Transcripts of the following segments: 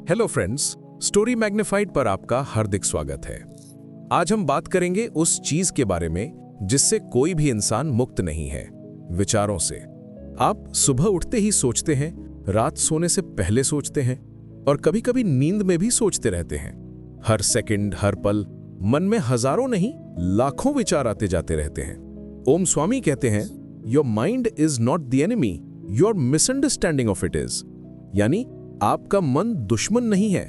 Hello friends, story magnified पर आपका हार्दिक स्वागत है। आज हम बात करेंगे उस चीज के बारे में जिससे कोई भी इंसान मुक्त नहीं है, विचारों से। आप सुबह उठते ही सोचते हैं, रात सोने से पहले सोचते हैं और कभी-कभी नींद में भी सोचते रहते हैं। हर सेकंड, हर पल मन में हजारों नहीं लाखों विचार आते जाते रहते हैं। ओम स्वामी कहते हैं, your mind is not the enemy, your misunderstanding of it is. यानी आपका मन दुश्मन नहीं है,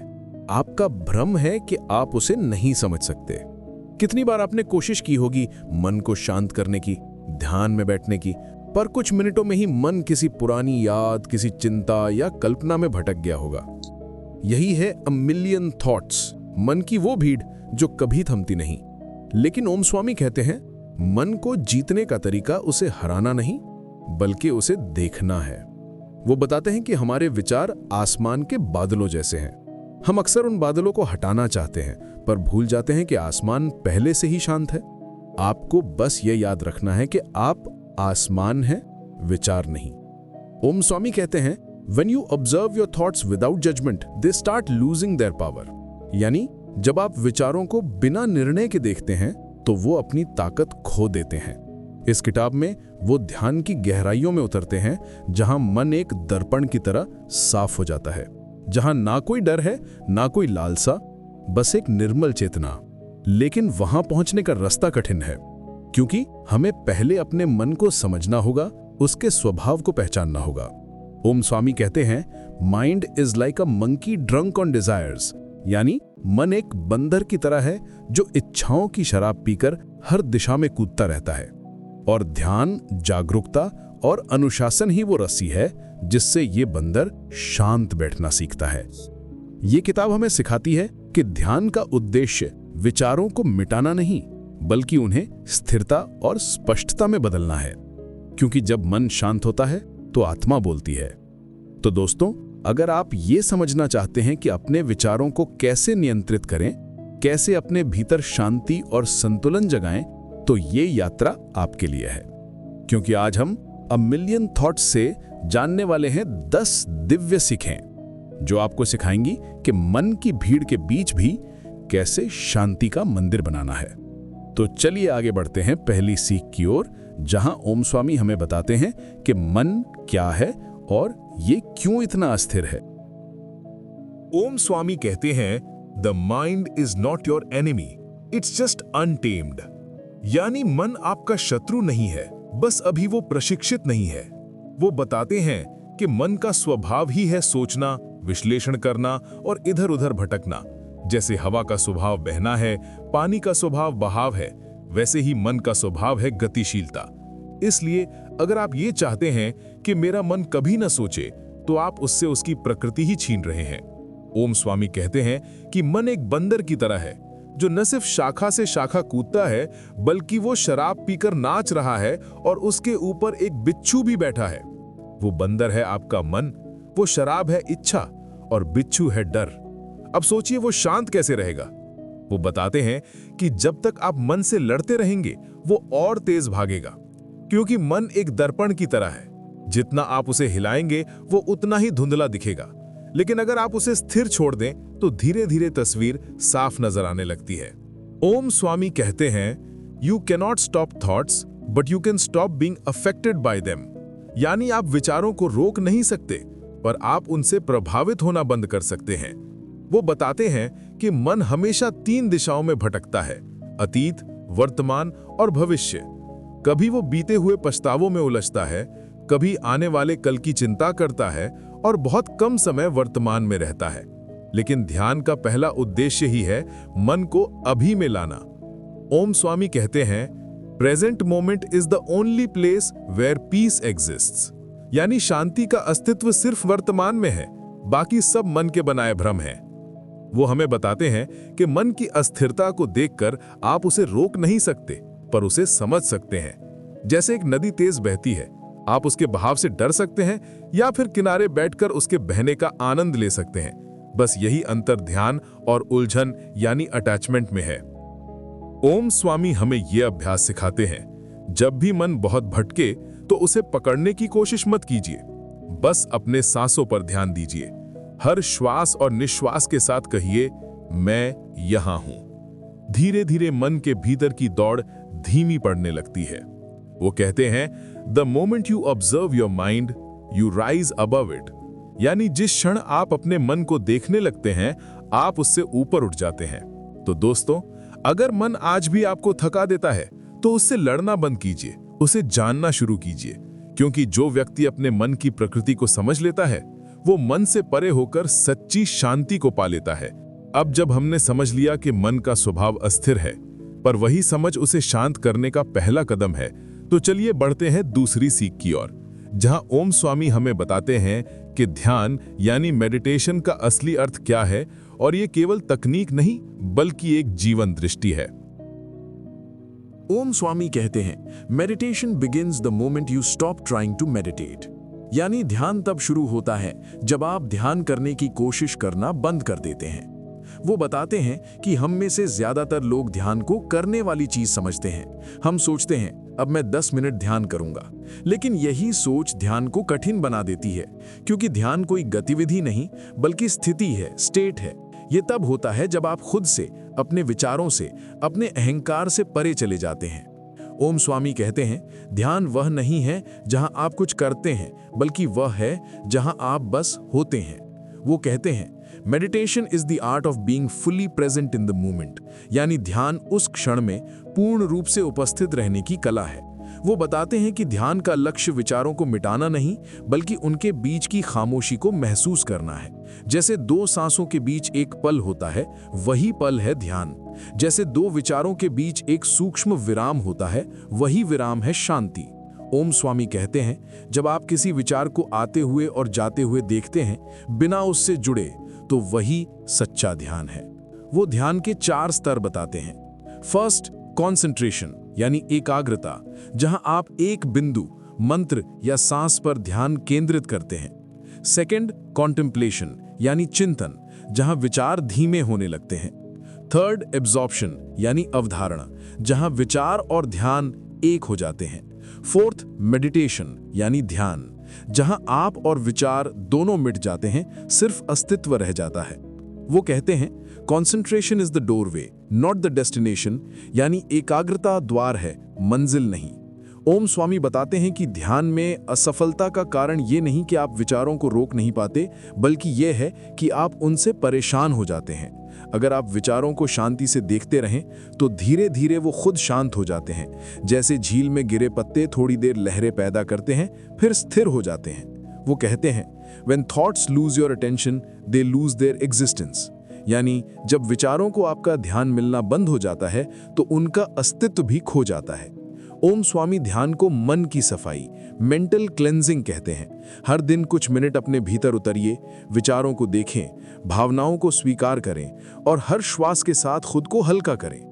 आपका भ्रम है कि आप उसे नहीं समझ सकते। कितनी बार आपने कोशिश की होगी मन को शांत करने की, ध्यान में बैठने की, पर कुछ मिनटों में ही मन किसी पुरानी याद, किसी चिंता या कल्पना में भटक गया होगा। यही है अ मिलियन थॉट्स, मन की वो भीड़ जो कभी थमती नहीं। लेकिन ओम स्वामी कहते हैं, मन को जीतने का तरीका उसे हराना नहीं, बल्कि उसे देखना है। वो बताते हैं कि हमारे विचार आसमान के बादलों जैसे हैं। हम अक्सर उन बादलों को हटाना चाहते हैं, पर भूल जाते हैं कि आसमान पहले से ही शांत है। आपको बस ये याद रखना है कि आप आसमान हैं, विचार नहीं। ओम स्वामी कहते हैं, When you observe your thoughts without judgment, they start losing their power। यानी जब आप विचारों को बिना निर्णय के देखते हैं तो वो अपनी ताकत खो देते हैं। इस किताब में वो ध्यान की गहराइयों में उतरते हैं, जहां मन एक दर्पण की तरह साफ हो जाता है, जहां ना कोई डर है, ना कोई लालसा, बस एक निर्मल चेतना। लेकिन वहां पहुंचने का रास्ता कठिन है, क्योंकि हमें पहले अपने मन को समझना होगा, उसके स्वभाव को पहचानना होगा। ओम स्वामी कहते हैं, mind is like a monkey drunk on desires. यानी मन एक बंदर की तरह है जो इच्छाओं की शराब पीकर हर दिशा में कूदता रहता है, और ध्यान, जागरूकता और अनुशासन ही वो रस्सी है जिससे ये बंदर शांत बैठना सीखता है। ये किताब हमें सिखाती है कि ध्यान का उद्देश्य विचारों को मिटाना नहीं, बल्कि उन्हें स्थिरता और स्पष्टता में बदलना है। क्योंकि जब मन शांत होता है तो आत्मा बोलती है। तो दोस्तों, अगर आप ये समझना चाहते हैं कि अपने विचारों को कैसे नियंत्रित करें, कैसे अपने भीतर शांति और संतुलन जगाएं, तो ये यात्रा आपके लिए है। क्योंकि आज हम अ मिलियन थॉट्स से जानने वाले हैं 10 दिव्य सीखें जो आपको सिखाएंगी कि मन की भीड़ के बीच भी कैसे शांति का मंदिर बनाना है। तो चलिए आगे बढ़ते हैं पहली सीख की ओर, जहां ओम स्वामी हमें बताते हैं कि मन क्या है और ये क्यों इतना अस्थिर है। ओम स्वामी कहते हैं, the mind is not your enemy, it's just untamed. यानी मन आपका शत्रु नहीं है, बस अभी वो प्रशिक्षित नहीं है। वो बताते हैं कि मन का स्वभाव ही है सोचना, विश्लेषण करना और इधर उधर भटकना। जैसे हवा का स्वभाव बहना है, पानी का स्वभाव बहाव है, वैसे ही मन का स्वभाव है गतिशीलता। इसलिए अगर आप ये चाहते हैं कि मेरा मन कभी न सोचे, तो आप उससे उसकी प्रकृति ही छीन रहे हैं। ओम स्वामी कहते हैं कि मन एक बंदर की तरह है जो न सिर्फ शाखा से शाखा कूदता है, बल्कि वो शराब पीकर नाच रहा है और उसके ऊपर एक बिच्छू भी बैठा है। वो बंदर है आपका मन, वो शराब है इच्छा और बिच्छू है डर। अब सोचिए वो शांत कैसे रहेगा। वो बताते हैं कि जब तक आप मन से लड़ते रहेंगे, वो और तेज भागेगा, क्योंकि मन एक दर्पण की तरह है। जितना आप उसे हिलाएंगे, वो उतना ही धुंधला दिखेगा। लेकिन अगर आप उसे स्थिर छोड़ दें, तो धीरे धीरे तस्वीर साफ नजर आने लगती है। ओम स्वामी कहते हैं, you cannot stop thoughts, but you can stop being affected by them. यानी आप विचारों को रोक नहीं सकते, पर आप उनसे प्रभावित होना बंद कर सकते हैं। वो बताते हैं कि मन हमेशा 3 दिशाओं में भटकता है, अतीत, वर्तमान और भविष्य। कभी वो बीते हुए पछतावों में उलझता है, कभी आने वाले कल की चिंता करता है और बहुत कम समय वर्तमान में रहता है। लेकिन ध्यान का पहला उद्देश्य ही है मन को अभी में लाना। ओम स्वामी कहते हैं, present moment is the only place where peace exists. यानी शांति का अस्तित्व सिर्फ वर्तमान में है, बाकी सब मन के बनाए भ्रम हैं। वो हमें बताते हैं कि मन की अस्थिरता को देखकर आप उसे रोक नहीं सकते, पर उसे समझ सकते हैं। जैसे एक नदी तेज बहती है, आप उसके बहाव से डर सकते हैं या फिर किनारे बैठकर उसके बहने का आनंद ले सकते हैं। बस यही अंतर ध्यान और उलझन यानी अटैचमेंट में है। ओम स्वामी हमें यह अभ्यास सिखाते हैं, जब भी मन बहुत भटके तो उसे पकड़ने की कोशिश मत कीजिए, बस अपने सांसों पर ध्यान दीजिए। हर श्वास और निश्वास के साथ कहिए, मैं यहां हूं। धीरे धीरे मन के भीतर की दौड़ धीमी पड़ने लगती है। वो कहते हैं, the moment you observe your mind you rise above it. यानी जिस क्षण आप अपने मन को देखने लगते हैं, आप उससे ऊपर उठ जाते हैं। तो दोस्तों, अगर मन आज भी आपको थका देता है तो उससे लड़ना बंद कीजिए, उसे जानना शुरू कीजिए। क्योंकि जो व्यक्ति अपने मन की प्रकृति को समझ लेता है, वो मन से परे होकर सच्ची शांति को पा लेता है। अब जब हमने समझ लिया कि मन का स्वभाव अस्थिर है, पर वही समझ उसे शांत करने का पहला कदम है, तो चलिए बढ़ते हैं दूसरी सीख की ओर, जहां ओम स्वामी हमें बताते हैं कि ध्यान यानी मेडिटेशन का असली अर्थ क्या है, और ये केवल तकनीक नहीं बल्कि एक जीवन दृष्टि है। ओम स्वामी कहते हैं, meditation begins the moment you stop trying to meditate. यानी ध्यान तब शुरू होता है जब आप ध्यान करने की कोशिश करना बंद कर देते हैं। वो बताते हैं कि हम में से ज्यादातर लोग ध्यान को करने वाली चीज समझते हैं। हम सोचते हैं, अब मैं 10 मिनट ध्यान करूंगा, लेकिन यही सोच ध्यान को कठिन बना देती है, क्योंकि ध्यान कोई गतिविधि नहीं बल्कि स्थिति है, स्टेट है। ये तब होता है जब आप खुद से, अपने विचारों से, अपने अहंकार से परे चले जाते हैं। ओम स्वामी कहते हैं, ध्यान वह नहीं है जहां आप कुछ करते हैं, बल्कि वह है जहां आप बस होते हैं। वो कहते हैं, meditation is the art of being fully present in the moment. यानी ध्यान उस क्षण में पूर्ण रूप से उपस्थित रहने की कला है। वो बताते हैं कि ध्यान का लक्ष्य विचारों को मिटाना नहीं, बल्कि उनके बीच की खामोशी को महसूस करना है। जैसे दो सांसों के बीच एक पल होता है, वही पल है ध्यान। जैसे दो विचारों के बीच एक सूक्ष्म विराम होता है, वही विराम है शांति। ओम स्वामी कहते हैं, जब आप किसी विचार को आते हुए और जाते हुए देखते हैं, बिना उससे जुड़े, तो वही सच्चा ध्यान है। वो ध्यान के 4 स्तर बताते हैं। फर्स्ट, कॉन्सेंट्रेशन यानी एकाग्रता, जहां आप एक बिंदु, मंत्र या सांस पर ध्यान केंद्रित करते हैं। सेकंड, कॉन्टेम्पलेशन यानी चिंतन, जहां विचार धीमे होने लगते हैं। थर्ड, एब्जॉर्प्शन यानी अवधारणा, जहां विचार और ध्यान एक हो जाते हैं। फोर्थ, मेडिटेशन यानी ध्यान, जहां आप और विचार दोनों मिट जाते हैं, सिर्फ अस्तित्व रह जाता है। वो कहते हैं, concentration is the doorway not the destination. यानी एकाग्रता द्वार है, मंजिल नहीं। ओम स्वामी बताते हैं कि ध्यान में असफलता का कारण ये नहीं कि आप विचारों को रोक नहीं पाते, बल्कि ये है कि आप उनसे परेशान हो जाते हैं। अगर आप विचारों को शांति से देखते रहें, तो धीरे धीरे वो खुद शांत हो जाते हैं। जैसे झील में गिरे पत्ते थोड़ी देर लहरें पैदा करते हैं, फिर स्थिर हो जाते हैं। वो कहते हैं, When thoughts lose your attention, they lose their existence। यानी जब विचारों को आपका ध्यान मिलना बंद हो जाता है, तो उनका अस्तित्व भी खो जाता है। ओम स्वामी ध्यान को मन की सफाई, मेंटल क्लेंजिंग कहते हैं। हर दिन कुछ मिनट अपने भीतर उतरिए, विचारों को देखें, भावनाओं को स्वीकार करें और हर श्वास के साथ खुद को हल्का करें।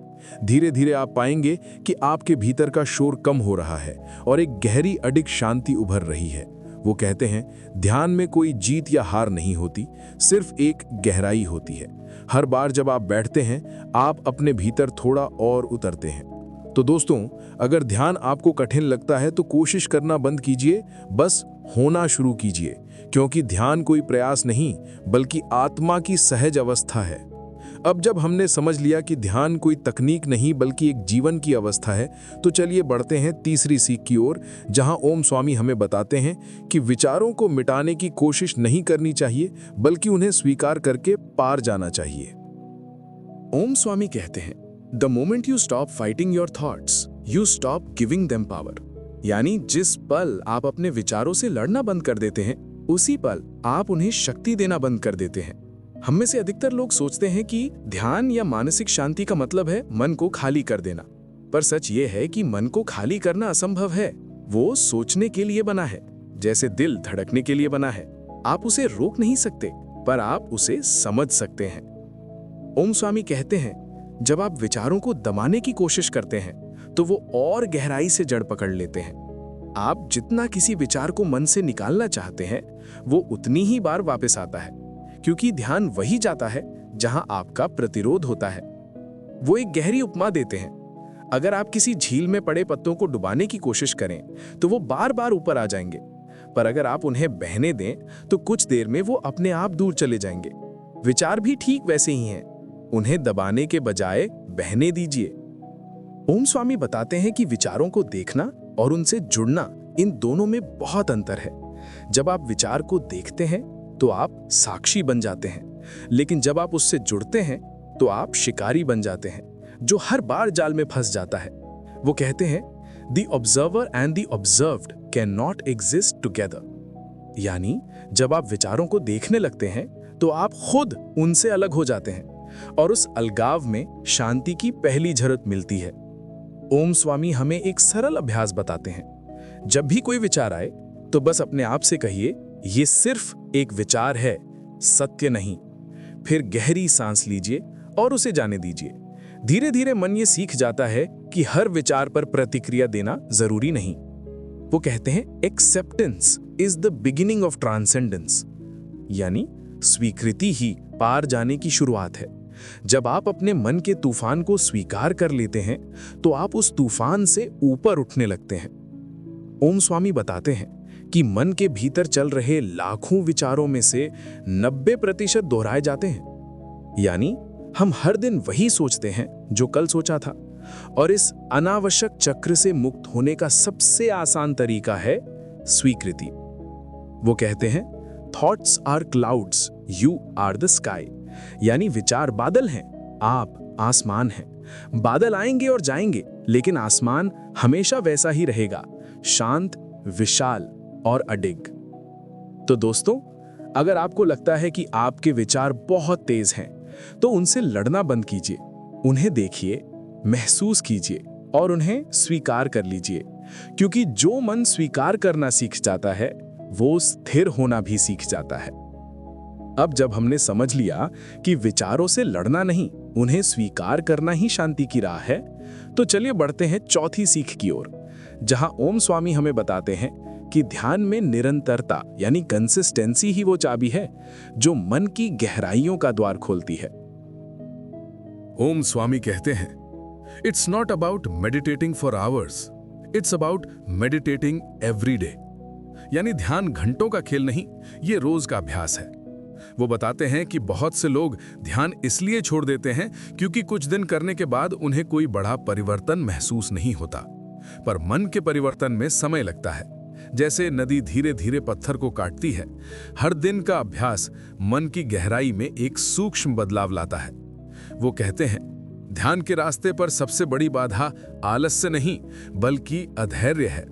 धीरे धीरे आप पाएंगे कि आपके भीतर का शोर कम हो रहा है और एक गहरी अडिग शांति उभर रही है। वो कहते हैं, ध्यान में कोई जीत या हार नहीं होती, सिर्फ एक गहराई होती है। हर बार जब आप बैठते हैं, आप अपने भीतर थोड़ा और उतरते हैं। तो दोस्तों, अगर ध्यान आपको कठिन लगता है तो कोशिश करना बंद कीजिए, बस होना शुरू कीजिए। क्योंकि ध्यान कोई प्रयास नहीं, बल्कि आत्मा की सहज अवस्था है। अब जब हमने समझ लिया कि ध्यान कोई तकनीक नहीं बल्कि एक जीवन की अवस्था है, तो चलिए बढ़ते हैं तीसरी सीख की ओर, जहां ओम स्वामी हमें बताते हैं कि विचारों को मिटाने की कोशिश नहीं करनी चाहिए, बल्कि उन्हें स्वीकार करके पार जाना चाहिए। ओम स्वामी कहते हैं, the moment you stop fighting your thoughts, you stop giving them power. यानी जिस पल आप अपने विचारों से लड़ना बंद कर देते हैं, उसी पल आप उन्हें शक्ति देना बंद कर देते हैं। हम में से अधिकतर लोग सोचते हैं कि ध्यान या मानसिक शांति का मतलब है मन को खाली कर देना। पर सच ये है कि मन को खाली करना असंभव है। वो सोचने के लिए बना है, जैसे दिल धड़कने के लिए बना है। आप उसे रोक नहीं सकते, पर आप उसे समझ सकते हैं। ओम स्वामी कहते हैं, जब आप विचारों को दबाने की कोशिश करते हैं, तो वो और गहराई से जड़ पकड़ लेते हैं। आप जितना किसी विचार को मन से निकालना चाहते हैं, वो उतनी ही बार वापस आता है, क्योंकि ध्यान वही जाता है जहां आपका प्रतिरोध होता है। वो एक गहरी उपमा देते हैं। अगर आप किसी झील में पड़े पत्तों को डुबाने की कोशिश करें, तो वो बार बार ऊपर आ जाएंगे। पर अगर आप उन्हें बहने दें तो कुछ देर में वो अपने आप दूर चले जाएंगे। विचार भी ठीक वैसे ही हैं, उन्हें दबाने के बजाय बहने दीजिए। ओम स्वामी बताते हैं कि विचारों को देखना और उनसे जुड़ना, इन दोनों में बहुत अंतर है। जब आप विचार को देखते हैं तो आप साक्षी बन जाते हैं, लेकिन जब आप उससे जुड़ते हैं तो आप शिकारी बन जाते हैं, जो हर बार जाल में फंस जाता है। वो कहते हैं, the observer and the observed can not exist together. यानी जब आप विचारों को देखने लगते हैं तो आप खुद उनसे अलग हो जाते हैं और उस अलगाव में शांति की पहली झलक मिलती है। ओम स्वामी हमें एक सरल अभ्यास बताते हैं। जब भी कोई विचार आए तो बस अपने आप से कहिए, ये सिर्फ एक विचार है, सत्य नहीं। फिर गहरी सांस लीजिए और उसे जाने दीजिए। धीरे धीरे मन ये सीख जाता है कि हर विचार पर प्रतिक्रिया देना जरूरी नहीं। वो कहते हैं, acceptance is the beginning of transcendence, यानी स्वीकृति ही पार जाने की शुरुआत है। जब आप अपने मन के तूफान को स्वीकार कर लेते हैं तो आप उस तूफान से ऊपर उठने लगते हैं। ओम स्वामी बताते हैं कि मन के भीतर चल रहे लाखों विचारों में से 90% दोहराए जाते हैं। यानी हम हर दिन वही सोचते हैं जो कल सोचा था, और इस अनावश्यक चक्र से मुक्त होने का सबसे आसान तरीका है स्वीकृति। वो कहते हैं, thoughts are clouds, you are the sky. यानी विचार बादल हैं, आप आसमान हैं। बादल आएंगे और जाएंगे, लेकिन आसमान हमेशा वैसा ही रहेगा, शांत, विशाल और अडिग। तो दोस्तों, अगर आपको लगता है कि आपके विचार बहुत तेज हैं, तो उनसे लड़ना बंद कीजिए। उन्हें देखिए, महसूस कीजिए और उन्हें स्वीकार कर लीजिए, क्योंकि जो मन स्वीकार करना सीख जाता है वो स्थिर होना भी सीख जाता है। अब जब हमने समझ लिया कि विचारों से लड़ना नहीं, उन्हें स्वीकार करना ही शांति की राह है, तो चलिए बढ़ते हैं चौथी सीख की ओर, जहां ओम स्वामी हमें बताते हैं कि ध्यान में निरंतरता यानी कंसिस्टेंसी ही वो चाबी है जो मन की गहराइयों का द्वार खोलती है। ओम स्वामी कहते हैं, it's not about meditating for hours, it's about meditating every day. यानी ध्यान घंटों का खेल नहीं, ये रोज का अभ्यास है। वो बताते हैं कि बहुत से लोग ध्यान इसलिए छोड़ देते हैं क्योंकि कुछ दिन करने के बाद उन्हें कोई बड़ा परिवर्तन महसूस नहीं होता, पर मन के परिवर्तन में समय लगता है। जैसे नदी धीरे धीरे पत्थर को काटती है, हर दिन का अभ्यास मन की गहराई में एक सूक्ष्म बदलाव लाता है। वो कहते हैं, ध्यान के रास्ते पर सबसे बड़ी बाधा आलस्य नहीं बल्कि अधैर्य है।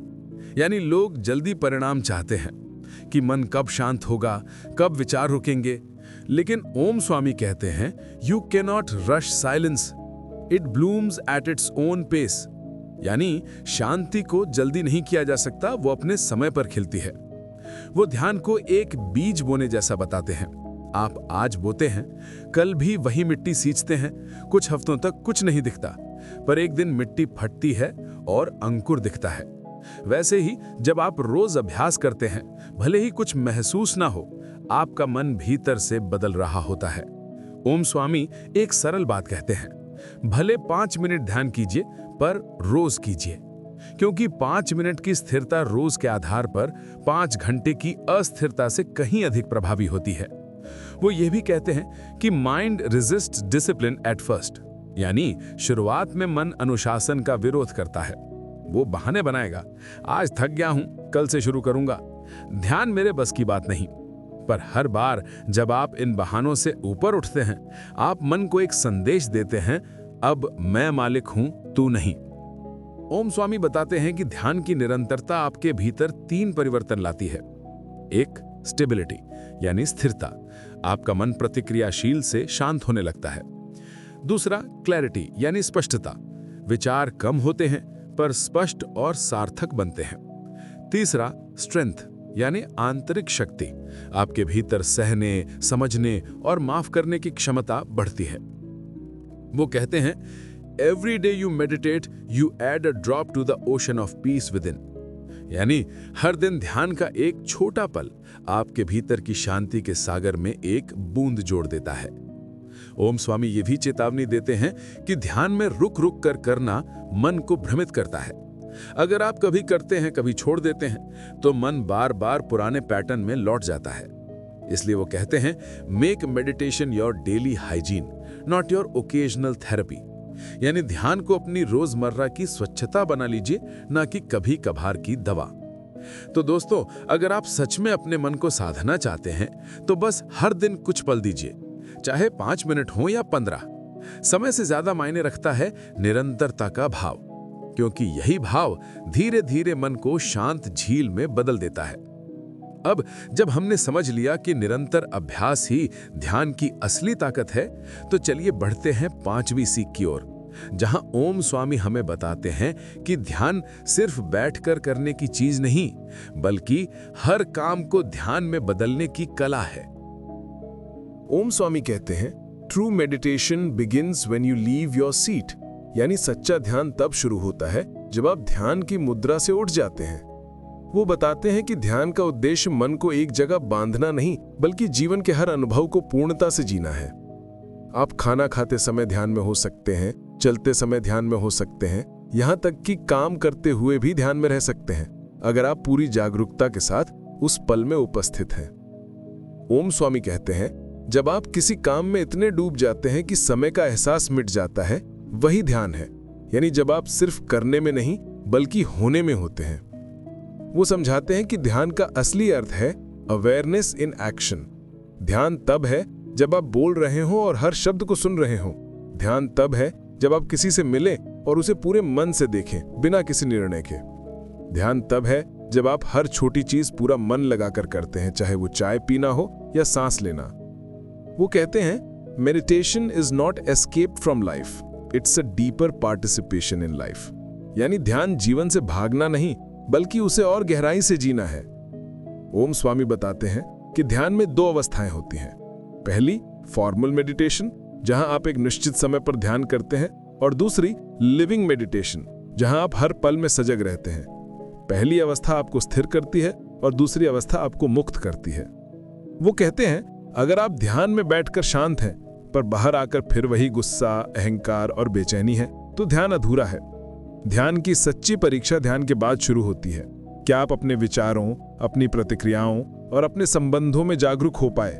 यानी लोग जल्दी परिणाम चाहते हैं कि मन कब शांत होगा, कब विचार रुकेंगे, लेकिन ओम स्वामी कहते हैं, you cannot rush silence, it blooms at its own pace. यानी शांति को जल्दी नहीं किया जा सकता, वो अपने समय पर खिलती है। वो ध्यान को एक बीज बोने जैसा बताते हैं। आप आज बोते हैं, कल भी वही मिट्टी सींचते हैं, कुछ हफ्तों तक कुछ नहीं दिखता, पर एक दिन मिट्टी फटती है और अंकुर दिखता है। वैसे ही जब आप रोज अभ्यास करते हैं, भले ही कुछ महसूस ना हो, आपका मन भीतर से बदल रहा होता है। ओम स्वामी एक सरल बात कहते हैं, भले 5 मिनट ध्यान कीजिए पर रोज कीजिए, क्योंकि 5 मिनट की स्थिरता रोज के आधार पर 5 घंटे की अस्थिरता से कहीं अधिक प्रभावी होती है। वो ये भी कहते हैं कि mind resist discipline at first, यानी शुरुआत में मन अनुशासन का विरोध करता है। वो बहाने बनाएगा, आज थक गया हूं, कल से शुरू करूंगा। ध्यान मेरे बस की बात नहीं। पर हर बार जब आप इन बहानों से ऊपर उठते हैं, आप मन को एक संदेश देते हैं, अब मैं मालिक हूं, तू नहीं। ओम स्वामी बताते हैं कि ध्यान की निरंतरता आपके भीतर 3 परिवर्तन लाती है। एक, स्टेबिलिटी यानी स्थिरता, आपका मन प्रतिक्रियाशील से शांत होने लगता है। दूसरा, क्लैरिटी यानी स्पष्टता, विचार कम होते हैं पर स्पष्ट और सार्थक बनते हैं। तीसरा, स्ट्रेंथ यानी आंतरिक शक्ति, आपके भीतर सहने, समझने और माफ करने की क्षमता बढ़ती है। वो कहते हैं, every day you meditate you add a drop to the ocean of peace within. यानी हर दिन ध्यान का एक छोटा पल आपके भीतर की शांति के सागर में एक बूंद जोड़ देता है। ओम स्वामी ये भी चेतावनी देते हैं कि ध्यान में रुक रुक कर करना मन को भ्रमित करता है। अगर आप कभी करते हैं कभी छोड़ देते हैं तो मन बार बार पुराने पैटर्न में लौट जाता है। इसलिए वो कहते हैं make meditation your daily hygiene not your occasional therapy. यानी ध्यान को अपनी रोजमर्रा की स्वच्छता बना लीजिए, ना कि कभी कभार की दवा। तो दोस्तों, अगर आप सच में अपने मन को साधना चाहते हैं तो बस हर दिन कुछ पल दीजिए, चाहे 5 मिनट हो या 15। समय से ज्यादा मायने रखता है निरंतरता का भाव, क्योंकि यही भाव धीरे धीरे मन को शांत झील में बदल देता है। अब जब हमने समझ लिया कि निरंतर अभ्यास ही ध्यान की असली ताकत है, तो चलिए बढ़ते हैं 5वीं सीख की ओर, जहां ओम स्वामी हमें बताते हैं कि ध्यान सिर्फ बैठकर करने की चीज नहीं, बल्कि हर काम को ध्यान में बदलने की कला है। ओम स्वामी कहते हैं true meditation begins when you leave your seat, यानी सच्चा ध्यान तब शुरू होता है जब आप ध्यान की मुद्रा से उठ जाते हैं। वो बताते हैं कि ध्यान का उद्देश्य मन को एक जगह बांधना नहीं, बल्कि जीवन के हर अनुभव को पूर्णता से जीना है। आप खाना खाते समय ध्यान में हो सकते हैं, चलते समय ध्यान में हो सकते हैं, यहां तक कि काम करते हुए भी ध्यान में रह सकते हैं, अगर आप पूरी जागरूकता के साथ उस पल में उपस्थित हैं। ओम स्वामी कहते हैं जब आप किसी काम में इतने डूब जाते हैं कि समय का एहसास मिट जाता है, वही ध्यान है। यानी जब आप सिर्फ करने में नहीं बल्कि होने में होते हैं। वो समझाते हैं कि ध्यान का असली अर्थ है अवेयरनेस इन एक्शन। ध्यान तब है जब आप बोल रहे हो और हर शब्द को सुन रहे हो। ध्यान तब है जब आप किसी से मिले और उसे पूरे मन से देखें, बिना किसी निर्णय के। ध्यान तब है जब आप हर छोटी चीज पूरा मन लगाकर करते हैं, चाहे वो चाय पीना हो या सांस लेना। वो कहते हैं meditation is not escape from life, it's a deeper participation in life. यानी ध्यान जीवन से भागना नहीं, बल्कि उसे और गहराई से जीना है। ओम स्वामी बताते हैं कि ध्यान में 2 अवस्थाएं होती हैं। पहली फॉर्मल मेडिटेशन, जहां आप एक निश्चित समय पर ध्यान करते हैं, और दूसरी लिविंग मेडिटेशन, जहां आप हर पल में सजग रहते हैं। पहली अवस्था आपको स्थिर करती है और दूसरी अवस्था आपको मुक्त करती है। वो कहते हैं अगर आप ध्यान में बैठकर शांत हैं पर बाहर आकर फिर वही गुस्सा, अहंकार और बेचैनी है, तो ध्यान अधूरा है। ध्यान की सच्ची परीक्षा ध्यान के बाद शुरू होती है। क्या आप अपने विचारों, अपनी प्रतिक्रियाओं और अपने संबंधों में जागरूक हो पाए?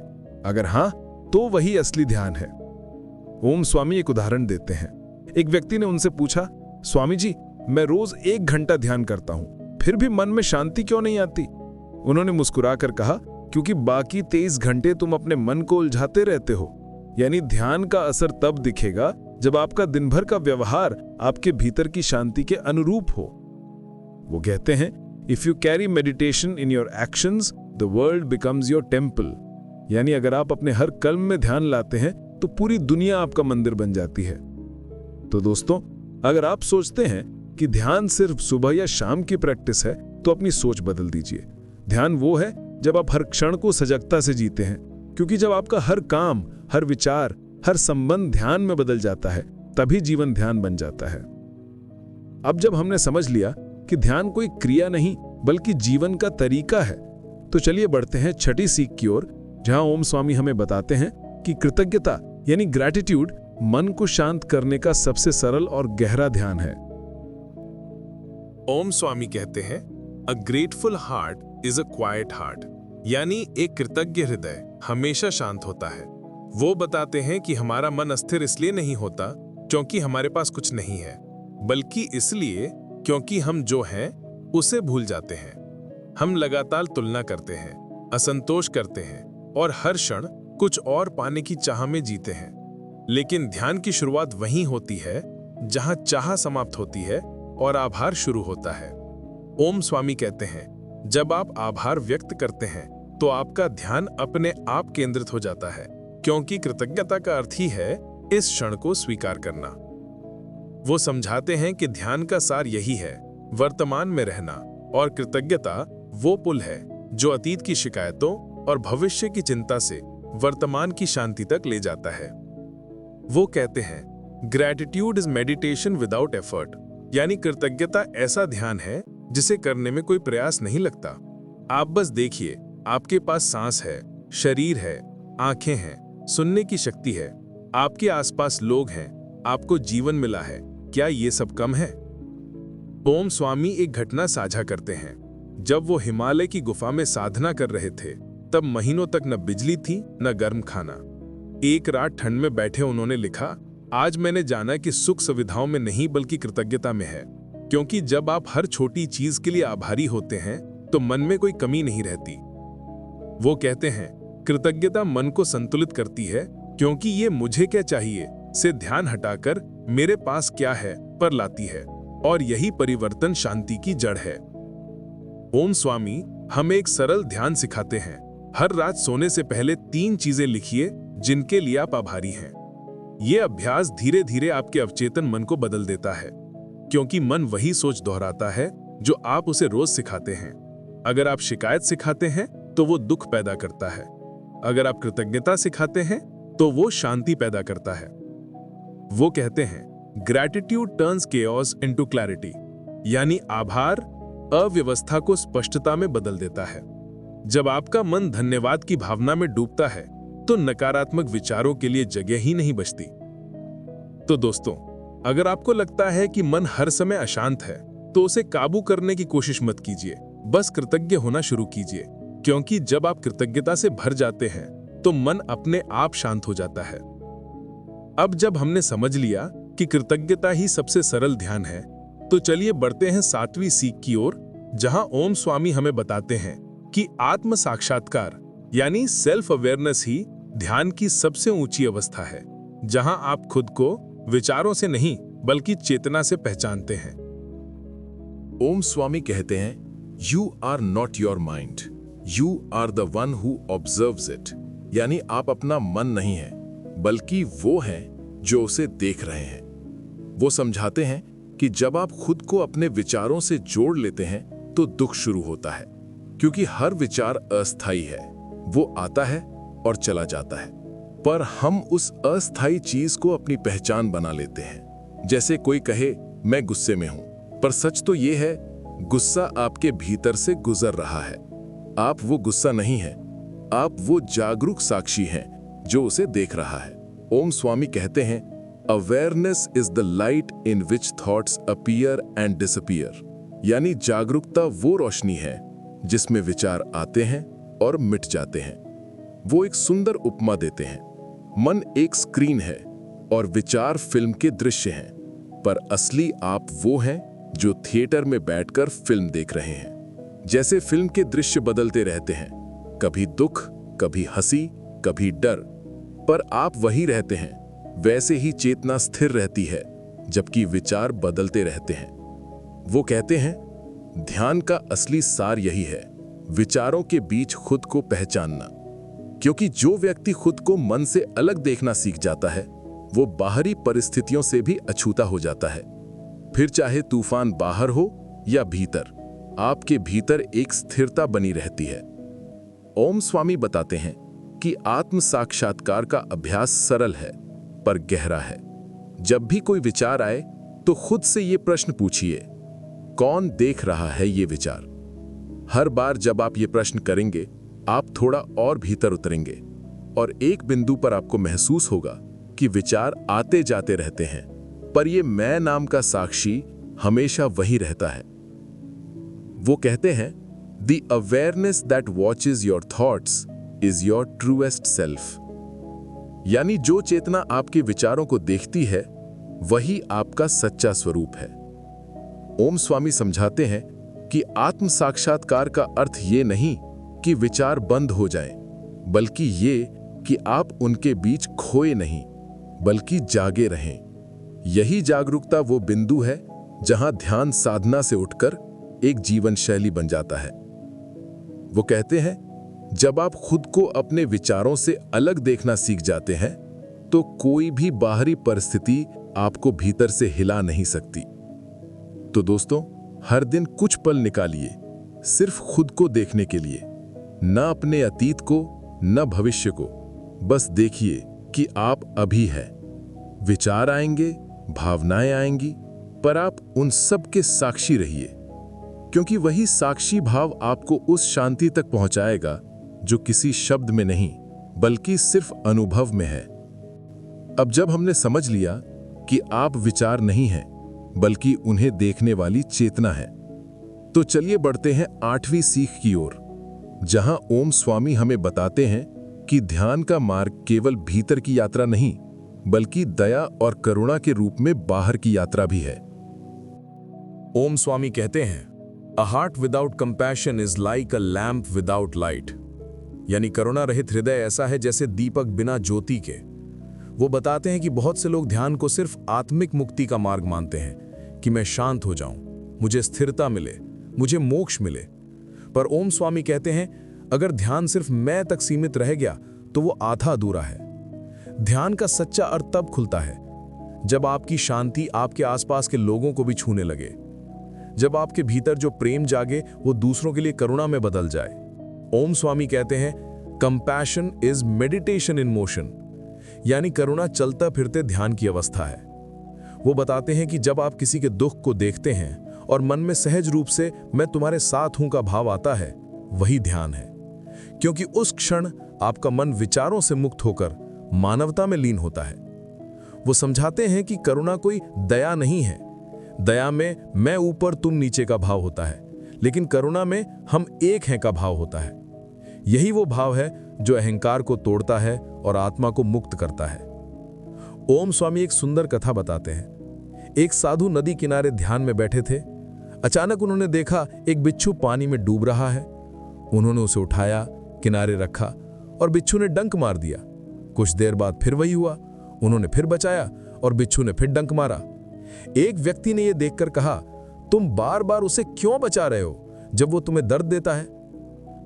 अगर हां, तो वही असली ध्यान है। ओम स्वामी एक उदाहरण देते हैं। एक व्यक्ति ने उनसे पूछा, स्वामी जी, मैं रोज 1 घंटा ध्यान करता हूं, फिर भी मन में शांति क्यों नहीं आती? उन्होंने मुस्कुराकर कहा, क्योंकि बाकी 23 घंटे तुम अपने मन को उलझाते रहते हो। यानी ध्यान का असर तब दिखेगा जब आपका दिन भर का व्यवहार आपके भीतर की शांति के अनुरूप हो। वो कहते हैं if you carry meditation in your actions the world becomes your temple. यानी अगर आप अपने हर कर्म में ध्यान लाते हैं तो पूरी दुनिया आपका मंदिर बन जाती है। तो दोस्तों, अगर आप सोचते हैं कि ध्यान सिर्फ सुबह या शाम की प्रैक्टिस है, तो अपनी सोच बदल दीजिए। ध्यान वो है जब आप हर क्षण को सजगता से जीते हैं, क्योंकि जब आपका हर काम, हर विचार, हर संबंध ध्यान में बदल जाता है, तभी जीवन ध्यान बन जाता है। अब जब हमने समझ लिया कि ध्यान कोई क्रिया नहीं बल्कि जीवन का तरीका है, तो चलिए बढ़ते हैं 6ठी सीख की ओर, जहां ओम स्वामी हमें बताते हैं कि कृतज्ञता यानी ग्रैटिट्यूड मन को शांत करने का सबसे सरल और गहरा ध्यान है। ओम स्वामी कहते हैं अ grateful heart is a quite heart, यानी एक कृतज्ञ हृदय हमेशा शांत होता है। वो बताते हैं कि हमारा मन अस्थिर इसलिए नहीं होता क्योंकि हमारे पास कुछ नहीं है, बल्कि इसलिए क्योंकि हम जो हैं उसे भूल जाते हैं। हम लगातार तुलना करते हैं, असंतोष करते हैं और हर क्षण कुछ और पाने की चाह में जीते हैं। लेकिन ध्यान की शुरुआत वहीं होती है जहां चाह समाप्त होती है और आभार शुरू होता है। ओम स्वामी कहते हैं जब आप आभार व्यक्त करते हैं तो आपका ध्यान अपने आप केंद्रित हो जाता है, क्योंकि कृतज्ञता का अर्थ ही है इस क्षण को स्वीकार करना। वो समझाते हैं कि ध्यान का सार यही है, वर्तमान में रहना, और कृतज्ञता वो पुल है जो अतीत की शिकायतों और भविष्य की चिंता से वर्तमान की शांति तक ले जाता है। वो कहते हैं gratitude is meditation without effort, यानी कृतज्ञता ऐसा ध्यान है जिसे करने में कोई प्रयास नहीं लगता। आप बस देखिए, आपके पास सांस है, शरीर है, आंखें हैं, सुनने की शक्ति है, आपके आसपास लोग हैं, आपको जीवन मिला है। क्या ये सब कम है? ओम स्वामी एक घटना साझा करते हैं। जब वो हिमालय की गुफा में साधना कर रहे थे, तब महीनों तक न बिजली थी न गर्म खाना। एक रात ठंड में बैठे उन्होंने लिखा, आज मैंने जाना कि सुख सुविधाओं में नहीं बल्कि कृतज्ञता में है, क्योंकि जब आप हर छोटी चीज के लिए आभारी होते हैं तो मन में कोई कमी नहीं रहती। वो कहते हैं, कृतज्ञता मन को संतुलित करती है, क्योंकि ये मुझे क्या चाहिए से ध्यान हटाकर मेरे पास क्या है पर लाती है, और यही परिवर्तन शांति की जड़ है। ओम स्वामी हमें एक सरल ध्यान सिखाते हैं। हर रात सोने से पहले 3 चीजें लिखिए जिनके लिए आप आभारी हैं। यह अभ्यास धीरे धीरे आपके अवचेतन मन को बदल देता है, क्योंकि मन वही सोच दोहराता है जो आप उसे रोज सिखाते हैं। अगर आप शिकायत सिखाते हैं तो वो दुख पैदा करता है, अगर आप कृतज्ञता सिखाते हैं तो वो शांति पैदा करता है। वो कहते हैं, gratitude turns chaos into clarity, यानी आभार अव्यवस्था को स्पष्टता में बदल देता है। जब आपका मन धन्यवाद की भावना में डूबता है तो नकारात्मक विचारों के लिए जगह ही नहीं बचती। तो दोस्तों, अगर आपको लगता है कि मन हर समय अशांत है तो उसे काबू करने की कोशिश मत कीजिए, बस कृतज्ञ होना शुरू कीजिए, क्योंकि जब आप कृतज्ञता से भर जाते हैं तो मन अपने आप शांत हो जाता है। अब जब हमने समझ लिया कि कृतज्ञता ही सबसे सरल ध्यान है, तो चलिए बढ़ते हैं 7वीं सीख की ओर, जहां ओम स्वामी हमें बताते हैं कि आत्म साक्षात्कार यानी सेल्फ अवेयरनेस ही ध्यान की सबसे ऊंची अवस्था है, जहां आप खुद को विचारों से नहीं बल्कि चेतना से पहचानते हैं। ओम स्वामी कहते हैं, you are not your mind, you are the one who observes it. यानी आप अपना मन नहीं है, बल्कि वो हैं जो उसे देख रहे हैं। वो समझाते हैं कि जब आप खुद को अपने विचारों से जोड़ लेते हैं तो दुख शुरू होता है, क्योंकि हर विचार अस्थायी है, वो आता है और चला जाता है। पर हम उस अस्थायी चीज को अपनी पहचान बना लेते हैं। जैसे कोई कहे, मैं गुस्से में हूं, पर सच तो ये है गुस्सा आपके भीतर से गुजर रहा है। आप वो गुस्सा नहीं है, आप वो जागरूक साक्षी हैं जो उसे देख रहा है। ओम स्वामी कहते हैं, awareness is the light in which thoughts appear and disappear. यानी जागरूकता वो रोशनी है जिसमें विचार आते हैं और मिट जाते हैं। वो एक सुंदर उपमा देते हैं, मन एक स्क्रीन है और विचार फिल्म के दृश्य हैं, पर असली आप वो हैं जो थिएटर में बैठकर फिल्म देख रहे हैं। जैसे फिल्म के दृश्य बदलते रहते हैं, कभी दुख, कभी हंसी, कभी डर, पर आप वही रहते हैं। वैसे ही चेतना स्थिर रहती है, जबकि विचार बदलते रहते हैं। वो कहते हैं, ध्यान का असली सार यही है, विचारों के बीच खुद को पहचानना। क्योंकि जो व्यक्ति खुद को मन से अलग देखना सीख जाता है, वो बाहरी परिस्थितियों से भी अछूता हो जाता है। फिर चाहे तूफान बाहर हो या भीतर, आपके भीतर एक स्थिरता बनी रहती है। ओम स्वामी बताते हैं कि आत्म साक्षात्कार का अभ्यास सरल है पर गहरा है। जब भी कोई विचार आए तो खुद से ये प्रश्न पूछिए, कौन देख रहा है ये विचार? हर बार जब आप ये प्रश्न करेंगे, आप थोड़ा और भीतर उतरेंगे और एक बिंदु पर आपको महसूस होगा कि विचार आते जाते रहते हैं, पर ये मैं नाम का साक्षी हमेशा वही रहता है। वो कहते हैं, The awareness that watches your thoughts is your truest self। यानी जो चेतना आपके विचारों को देखती है, वही आपका सच्चा स्वरूप है। ओम स्वामी समझाते हैं कि आत्म साक्षात्कार का अर्थ ये नहीं कि विचार बंद हो जाएं, बल्कि ये कि आप उनके बीच खोए नहीं, बल्कि जागे रहें। यही जागरूकता वो बिंदु है जहां ध्यान साधना से उठकर एक जीवन शैली बन जाता है। वो कहते हैं, जब आप खुद को अपने विचारों से अलग देखना सीख जाते हैं, तो कोई भी बाहरी परिस्थिति आपको भीतर से हिला नहीं सकती। तो दोस्तों, हर दिन कुछ पल निकालिए सिर्फ खुद को देखने के लिए, न अपने अतीत को न भविष्य को। बस देखिए कि आप अभी हैं। विचार आएंगे, भावनाएं आएंगी, पर आप उन सब के साक्षी रहिए, क्योंकि वही साक्षी भाव आपको उस शांति तक पहुंचाएगा जो किसी शब्द में नहीं बल्कि सिर्फ अनुभव में है। अब जब हमने समझ लिया कि आप विचार नहीं हैं बल्कि उन्हें देखने वाली चेतना है। तो चलिए बढ़ते हैं 8वीं सीख की ओर, जहां ओम स्वामी हमें बताते हैं कि ध्यान का मार्ग केवल भीतर की यात्रा नहीं, बल्कि दया और करुणा के रूप में बाहर की यात्रा भी है। ओम स्वामी कहते हैं, a heart without compassion is like a lamp without light. यानी करुणा रहित हृदय ऐसा है जैसे दीपक बिना ज्योति के। वो बताते हैं कि बहुत से लोग ध्यान को सिर्फ आत्मिक मुक्ति का मार्ग मानते हैं, कि मैं शांत हो जाऊं, मुझे स्थिरता मिले, मुझे मोक्ष मिले। पर ओम स्वामी कहते हैं, अगर ध्यान सिर्फ मैं तक सीमित रह गया तो वो आधा अधूरा है। ध्यान का सच्चा अर्थ तब खुलता है जब आपकी शांति आपके आसपास के लोगों को भी छूने लगे, जब आपके भीतर जो प्रेम जागे वो दूसरों के लिए करुणा में बदल जाए। ओम स्वामी कहते हैं, compassion is meditation in motion, यानी करुणा चलता फिरते ध्यान की अवस्था है। वो बताते हैं कि जब आप किसी के दुख को देखते हैं और मन में सहज रूप से मैं तुम्हारे साथ हूं का भाव आता है, वही ध्यान है। क्योंकि उस क्षण आपका मन विचारों से मुक्त होकर मानवता में लीन होता है। वो समझाते हैं कि करुणा कोई दया नहीं है। दया में मैं ऊपर तुम नीचे का भाव होता है, लेकिन करुणा में हम एक हैं का भाव होता है। यही वो भाव है जो अहंकार को तोड़ता है और आत्मा को मुक्त करता है। ओम स्वामी एक सुंदर कथा बताते हैं। एक साधु नदी किनारे ध्यान में बैठे थे। अचानक उन्होंने देखा एक बिच्छू पानी में डूब रहा है। उन्होंने उसे उठाया, किनारे रखा और बिच्छू ने डंक मार दिया। कुछ देर बाद फिर वही हुआ। उन्होंने फिर बचाया और बिच्छू ने फिर डंक मारा। एक व्यक्ति ने यह देखकर कहा, तुम बार बार उसे क्यों बचा रहे हो जब वो तुम्हें दर्द देता है?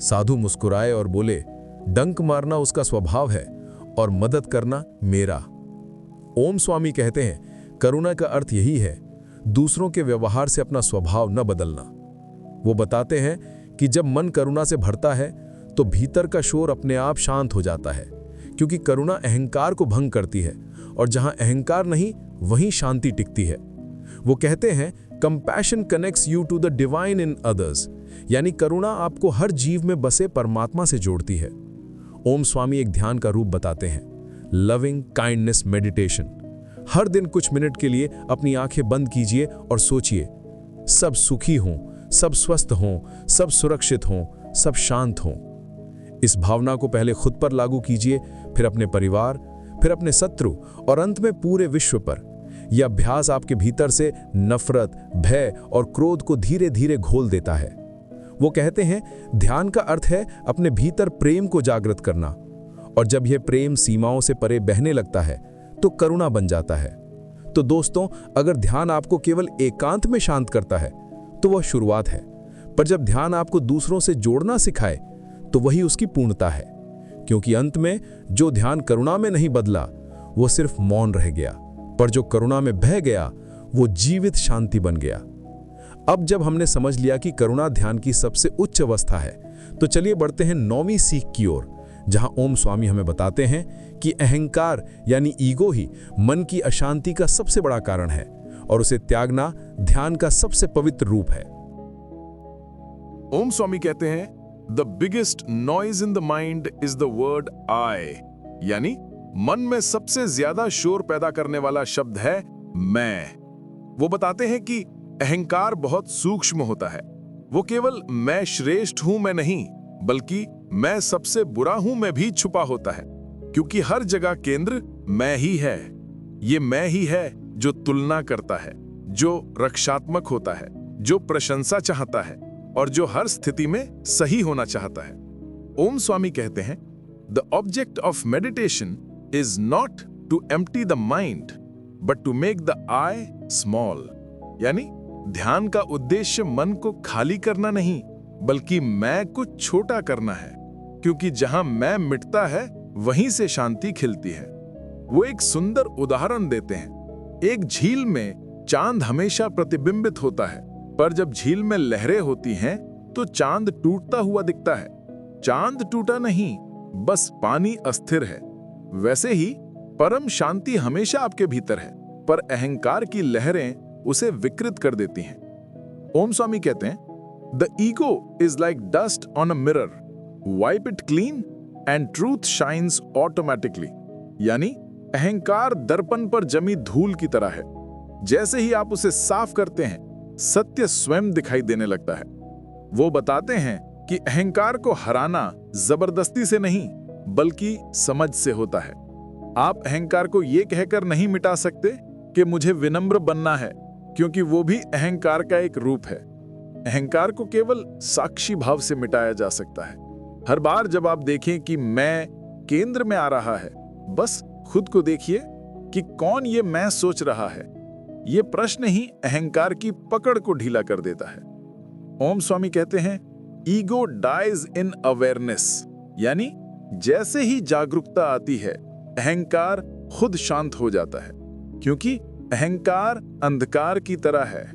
साधु मुस्कुराए और बोले, डंक मारना उसका स्वभाव है और मदद करना मेरा। ओम स्वामी कहते हैं, करुणा का अर्थ यही है, दूसरों के व्यवहार से अपना स्वभाव न बदलना। वो बताते हैं कि जब मन करुणा से भरता है तो भीतर का शोर अपने आप शांत हो जाता है, क्योंकि करुणा अहंकार को भंग करती है और जहां अहंकार नहीं वहीं शांति टिकती है। वो कहते हैं, compassion connects you to the divine in others, यानी करुणा आपको हर जीव में बसे परमात्मा से जोड़ती है। ओम स्वामी एक ध्यान का रूप बताते हैं, लविंग काइंडनेस मेडिटेशन। हर दिन कुछ मिनट के लिए अपनी आंखें बंद कीजिए और सोचिए, सब सुखी हों, सब स्वस्थ हों, सब सुरक्षित हों, सब शांत हों। इस भावना को पहले खुद पर लागू कीजिए, फिर अपने परिवार, फिर अपने शत्रु और अंत में पूरे विश्व पर। यह अभ्यास आपके भीतर से नफरत, भय और क्रोध को धीरे धीरे घोल देता है। वो कहते हैं, ध्यान का अर्थ है अपने भीतर प्रेम को जागृत करना, और जब यह प्रेम सीमाओं से परे बहने लगता है तो करुणा बन जाता है। तो दोस्तों, अगर ध्यान आपको केवल एकांत में शांत करता है तो वह शुरुआत है, पर जब ध्यान आपको दूसरों से जोड़ना सिखाए तो वही उसकी पूर्णता है। क्योंकि अंत में जो ध्यान करुणा में नहीं बदला वो सिर्फ मौन रह गया, पर जो करुणा में बह गया वो जीवित शांति बन गया। अब जब हमने समझ लिया कि करुणा ध्यान की सबसे उच्च अवस्था है, तो चलिए बढ़ते हैं 9वीं सीख की ओर, जहां ओम स्वामी हमें बताते हैं कि अहंकार यानी ईगो ही मन की अशांति का सबसे बड़ा कारण है और उसे त्यागना ध्यान का सबसे पवित्र रूप है। ओम स्वामी कहते हैं, the biggest noise in the mind is the word I, यानी मन में सबसे ज्यादा शोर पैदा करने वाला शब्द है मैं। वो बताते हैं कि अहंकार बहुत सूक्ष्म होता है। वो केवल मैं श्रेष्ठ हूं मैं नहीं, बल्कि मैं सबसे बुरा हूं मैं भी छुपा होता है, क्योंकि हर जगह केंद्र मैं ही है। ये मैं ही है जो तुलना करता है, जो रक्षात्मक होता है, जो प्रशंसा चाहता है और जो हर स्थिति में सही होना चाहता है। ओम स्वामी कहते हैं, the object of meditation is not to empty the mind but to make the I small, यानी ध्यान का उद्देश्य मन को खाली करना नहीं, बल्कि मैं को छोटा करना है, क्योंकि जहां मैं मिटता है वहीं से शांति खिलती है। वो एक सुंदर उदाहरण देते हैं। एक झील में चांद हमेशा प्रतिबिंबित होता है, पर जब झील में लहरें होती हैं तो चांद टूटता हुआ दिखता है। चांद टूटा नहीं, बस पानी अस्थिर है। वैसे ही परम शांति हमेशा आपके भीतर है, पर अहंकार की लहरें उसे विकृत कर देती हैं। ओम स्वामी कहते हैं, the ego is like dust on a mirror, wipe it clean and truth shines automatically, यानी अहंकार दर्पण पर जमी धूल की तरह है। जैसे ही आप उसे साफ करते हैं, सत्य स्वयं दिखाई देने लगता है। वो बताते हैं कि अहंकार को हराना जबरदस्ती से नहीं, बल्कि समझ से होता है। आप अहंकार को ये कहकर नहीं मिटा सकते कि मुझे विनम्र बनना है, क्योंकि वो भी अहंकार का एक रूप है। अहंकार को केवल साक्षी भाव से मिटाया जा सकता है। हर बार जब आप देखें कि मैं केंद्र में आ रहा है, बस खुद को देखिए कि कौन ये मैं सोच रहा है। ये प्रश्न ही अहंकार की पकड़ को ढीला कर देता है। ओम स्वामी कहते हैं, ईगो डाइज इन अवेयरनेस, यानी जैसे ही जागरूकता आती है, अहंकार खुद शांत हो जाता है। क्योंकि अहंकार अंधकार की तरह है,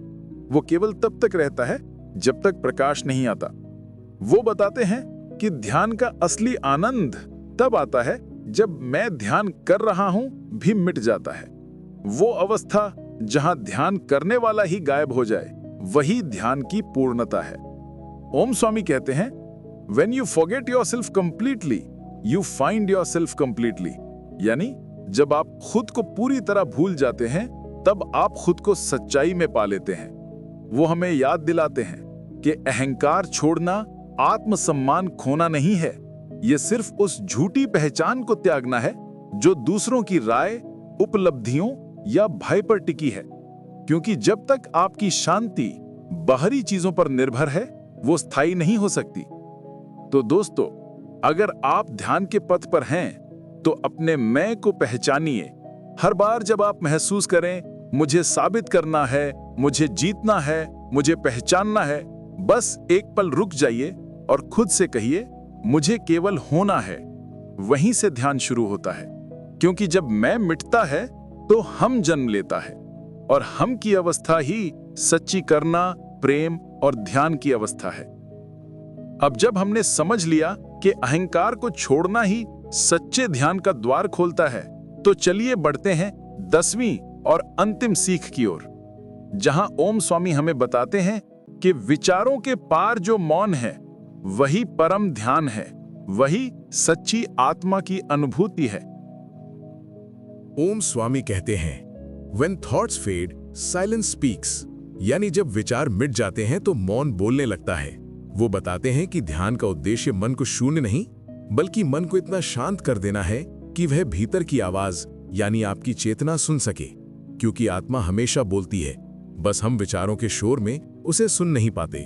वो केवल तब तक रहता है जब तक प्रकाश नहीं आता। वो बताते हैं कि ध्यान का असली आनंद तब आता है जब मैं ध्यान कर रहा हूं भी मिट जाता है। वो अवस्था जहां ध्यान करने वाला ही गायब हो जाए, वही ध्यान की पूर्णता है। ओम स्वामी कहते हैं, When you forget yourself completely, you find yourself completely। यानी जब आप खुद को पूरी तरह भूल जाते हैं, तब आप खुद को सच्चाई में पा लेते हैं। वो हमें याद दिलाते हैं कि अहंकार छोड़ना आत्मसम्मान खोना नहीं है, ये सिर्फ उस झूठी पहचान को त्यागना है जो दूसरों की राय, उपलब्धियों या भय पर टिकी है। क्योंकि जब तक आपकी शांति बाहरी चीजों पर निर्भर है, वो स्थायी नहीं हो सकती। तो दोस्तों, अगर आप ध्यान के पथ पर हैं, तो अपने मैं को पहचानिए। हर बार जब आप महसूस करें मुझे साबित करना है, मुझे जीतना है, मुझे पहचानना है, बस एक पल रुक जाइए और खुद से कहिए, मुझे केवल होना है। वहीं से ध्यान शुरू होता है। क्योंकि जब मैं मिटता है तो हम जन्म लेता है, और हम की अवस्था ही सच्ची करना, प्रेम और ध्यान की अवस्था है। अब जब हमने समझ लिया कि अहंकार को छोड़ना ही सच्चे ध्यान का द्वार खोलता है, तो चलिए बढ़ते हैं 10वीं और अंतिम सीख की ओर, जहां ओम स्वामी हमें बताते हैं कि विचारों के पार जो मौन है, वही परम ध्यान है, वही सच्ची आत्मा की अनुभूति है। ओम स्वामी कहते हैं, When thoughts fade, silence speaks। यानी जब विचार मिट जाते हैं तो मौन बोलने लगता है। वो बताते हैं कि ध्यान का उद्देश्य मन को शून्य नहीं, बल्कि मन को इतना शांत कर देना है कि वह भीतर की आवाज यानी आपकी चेतना सुन सके। क्योंकि आत्मा हमेशा बोलती है, बस हम विचारों के शोर में उसे सुन नहीं पाते।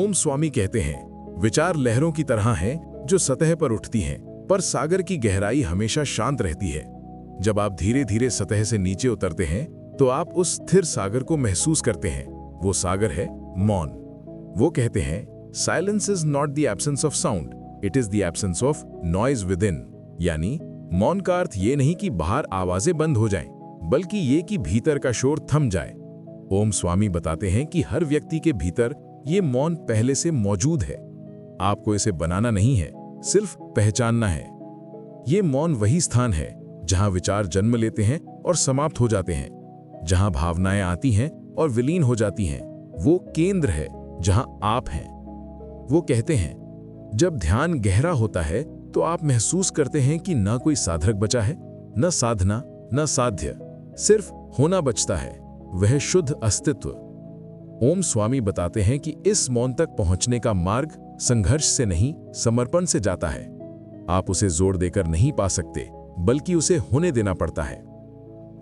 ओम स्वामी कहते हैं, विचार लहरों की तरह हैं जो सतह पर उठती हैं, पर सागर की गहराई हमेशा शांत रहती है। जब आप धीरे धीरे सतह से नीचे उतरते हैं, तो आप उस स्थिर सागर को महसूस करते हैं। वो सागर है मौन। वो कहते हैं, silence is not the absence of sound, it is the absence of noise with in. यानी मौन का अर्थ ये नहीं कि बाहर आवाजें बंद हो जाएं, बल्कि ये कि भीतर का शोर थम जाए। ओम स्वामी बताते हैं कि हर व्यक्ति के भीतर ये मौन पहले से मौजूद है। आपको इसे बनाना नहीं है, सिर्फ पहचानना है। ये मौन वही स्थान है जहां विचार जन्म लेते हैं और समाप्त हो जाते हैं, जहां भावनाएं आती हैं और विलीन हो जाती हैं। वो केंद्र है जहां आप हैं। वो कहते हैं, जब ध्यान गहरा होता है तो आप महसूस करते हैं कि ना कोई साधक बचा है, न साधना, न साध्य, सिर्फ होना बचता है, वह शुद्ध अस्तित्व। ओम स्वामी बताते हैं कि इस मौन तक पहुंचने का मार्ग संघर्ष से नहीं, समर्पण से जाता है। आप उसे जोर देकर नहीं पा सकते, बल्कि उसे होने देना पड़ता है।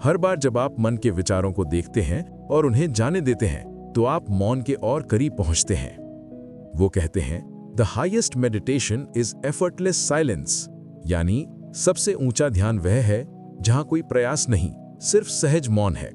हर बार जब आप मन के विचारों को देखते हैं और उन्हें जाने देते हैं, तो आप मौन के और करीब पहुंचते हैं। वो कहते हैं, the highest meditation is effortless silence. यानी सबसे ऊंचा ध्यान वह है जहां कोई प्रयास नहीं, सिर्फ सहज मौन है।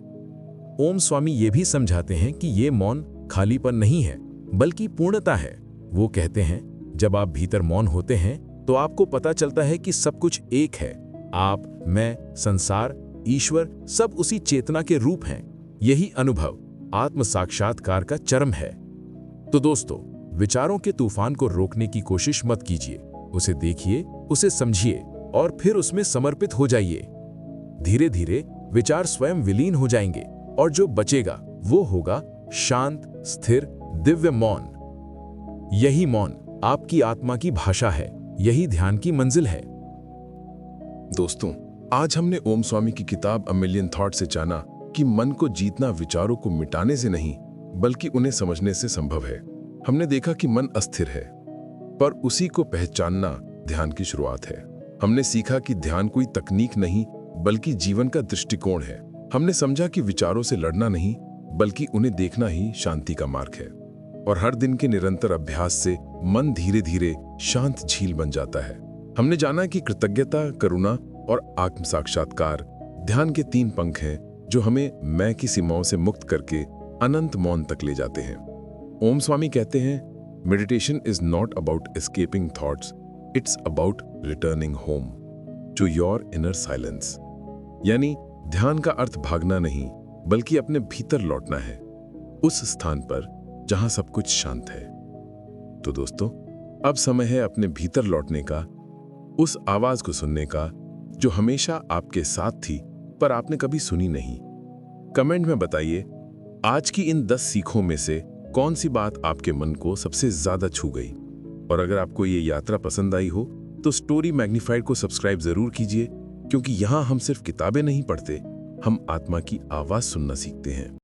ओम स्वामी ये भी समझाते हैं कि ये मौन खालीपन नहीं है, बल्कि पूर्णता है। वो कहते हैं, जब आप भीतर मौन होते हैं तो आपको पता चलता है कि सब कुछ एक है। आप, मैं, संसार, ईश्वर सब उसी चेतना के रूप हैं। यही अनुभव आत्म साक्षात्कार का चरम है। तो दोस्तों, विचारों के तूफान को रोकने की कोशिश मत कीजिए। उसे देखिए, उसे समझिए और फिर उसमें समर्पित हो जाइए। धीरे धीरे विचार स्वयं विलीन हो जाएंगे और जो बचेगा वो होगा शांत, स्थिर, दिव्य मौन। यही मौन आपकी आत्मा की भाषा है, यही ध्यान की मंजिल है। दोस्तों, आज हमने ओम स्वामी की किताब अ मिलियन थॉट से जाना कि मन को जीतना विचारों को मिटाने से नहीं बल्कि उन्हें समझने से संभव है। हमने देखा कि मन अस्थिर है, पर उसी को पहचानना ध्यान की शुरुआत है। हमने सीखा कि ध्यान कोई तकनीक नहीं बल्कि जीवन का दृष्टिकोण है। हमने समझा कि विचारों से लड़ना नहीं बल्कि उन्हें देखना ही शांति का मार्ग है। और हर दिन के निरंतर अभ्यास से मन धीरे धीरे शांत झील बन जाता है। हमने जाना कि कृतज्ञता, करुणा और आत्म साक्षात्कार ध्यान के 3 पंख हैं जो हमें मैं की सीमाओं से मुक्त करके अनंत मौन तक ले जाते हैं। ओम स्वामी कहते हैं, meditation is not about escaping thoughts, it's about returning home to your inner silence. यानी ध्यान का अर्थ भागना नहीं बल्कि अपने भीतर लौटना है, उस स्थान पर जहां सब कुछ शांत है। तो दोस्तों, अब समय है अपने भीतर लौटने का, उस आवाज को सुनने का जो हमेशा आपके साथ थी पर आपने कभी सुनी नहीं। कमेंट में बताइए आज की इन 10 सीखों में से कौन सी बात आपके मन को सबसे ज्यादा छू गई। और अगर आपको ये यात्रा पसंद आई हो तो स्टोरी मैग्नीफाइड को सब्सक्राइब जरूर कीजिए, क्योंकि यहाँ हम सिर्फ किताबें नहीं पढ़ते, हम आत्मा की आवाज सुनना सीखते हैं।